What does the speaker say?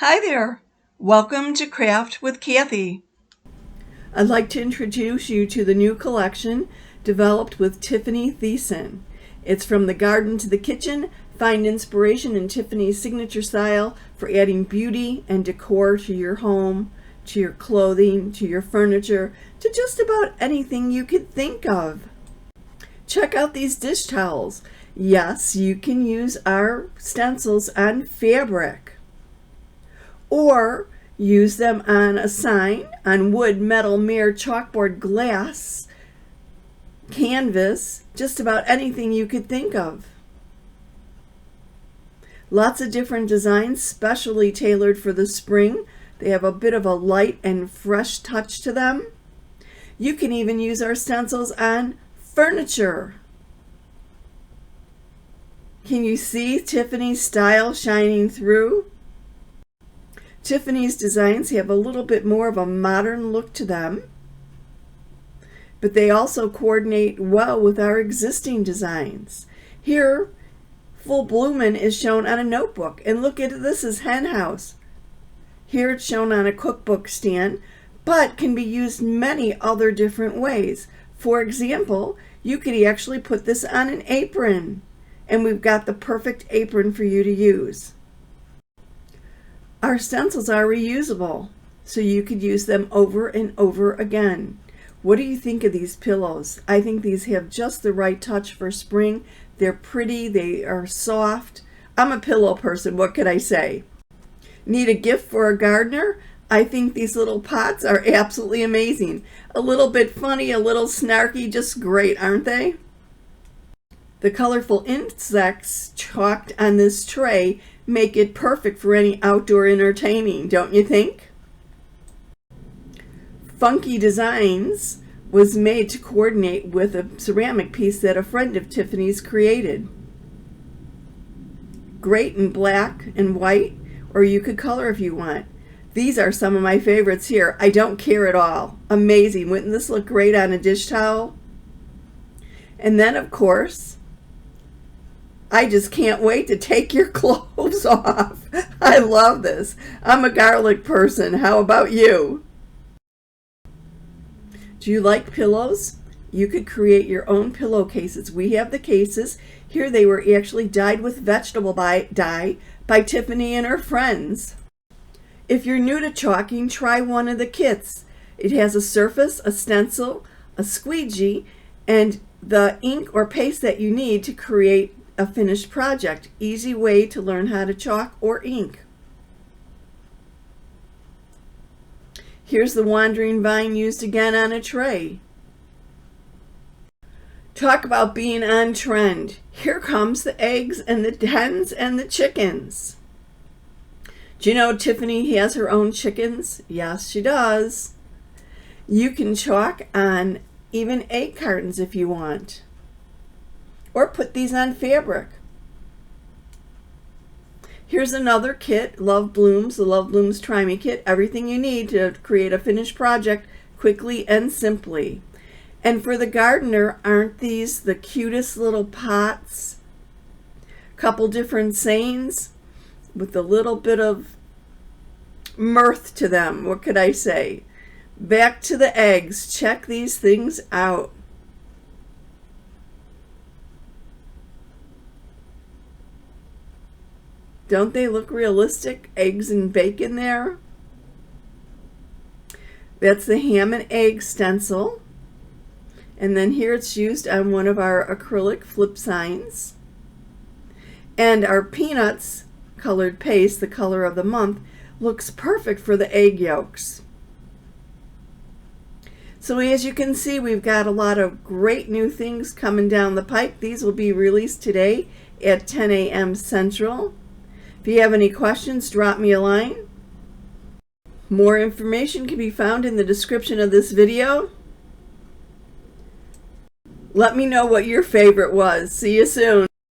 Hi there! Welcome to Craft with Kathie. I'd like to introduce you to the new collection developed with Tiffani Thiessen. It's from the garden to the kitchen. Find inspiration in Tiffany's signature style for adding beauty and decor to your home, to your clothing, to your furniture, to just about anything you could think of. Check out these dish towels. Yes, you can use our stencils on fabric, or use them on a sign, on wood, metal, mirror, chalkboard, glass, canvas, just about anything you could think of. Lots of different designs, specially tailored for the spring. They have a bit of a light and fresh touch to them. You can even use our stencils on furniture. Can you see Tiffany's style shining through? Tiffany's designs have a little bit more of a modern look to them, but they also coordinate well with our existing designs. Here, Full Bloomin' is shown on a notebook, and look at this is Hen House. Here it's shown on a cookbook stand, but can be used many other different ways. For example, you could actually put this on an apron, and we've got the perfect apron for you to use. Our stencils are reusable, so you could use them over and over again. What do you think of these pillows? I think these have just the right touch for spring. They're pretty, they are soft. I'm a pillow person, what could I say? Need a gift for a gardener? I think these little pots are absolutely amazing. A little bit funny, a little snarky, just great, aren't they? The colorful insects chalked on this tray make it perfect for any outdoor entertaining, don't you think? Funky Designs was made to coordinate with a ceramic piece that a friend of Tiffany's created. Great in black and white, or you could color if you want. These are some of my favorites here. I don't care at all. Amazing. Wouldn't this look great on a dish towel? And then, of course, I just can't wait to take your clothes off. I love this. I'm a garlic person. How about you? Do you like pillows? You could create your own pillowcases. We have the cases. Here they were actually dyed with vegetable dye by Tiffany and her friends. If you're new to chalking, try one of the kits. It has a surface, a stencil, a squeegee, and the ink or paste that you need to create a finished project. Easy way to learn how to chalk or ink. Here's the wandering vine used again on a tray. Talk about being on trend. Here comes the eggs and the hens and the chickens. Do you know Tiffany has her own chickens? Yes, she does. You can chalk on even egg cartons if you want, or put these on fabric. Here's another kit, Love Blooms, the Love Blooms Try Me kit. Everything you need to create a finished project quickly and simply. And for the gardener, aren't these the cutest little pots? Couple different sayings with a little bit of mirth to them. What could I say? Back to the eggs. Check these things out. Don't they look realistic? Eggs and bacon there. That's the ham and egg stencil. And then here it's used on one of our acrylic flip signs. And our peanuts colored paste, the color of the month, looks perfect for the egg yolks. So as you can see, we've got a lot of great new things coming down the pike. These will be released today at 10 a.m. Central. If you have any questions, drop me a line. More information can be found in the description of this video. Let me know what your favorite was. See you soon.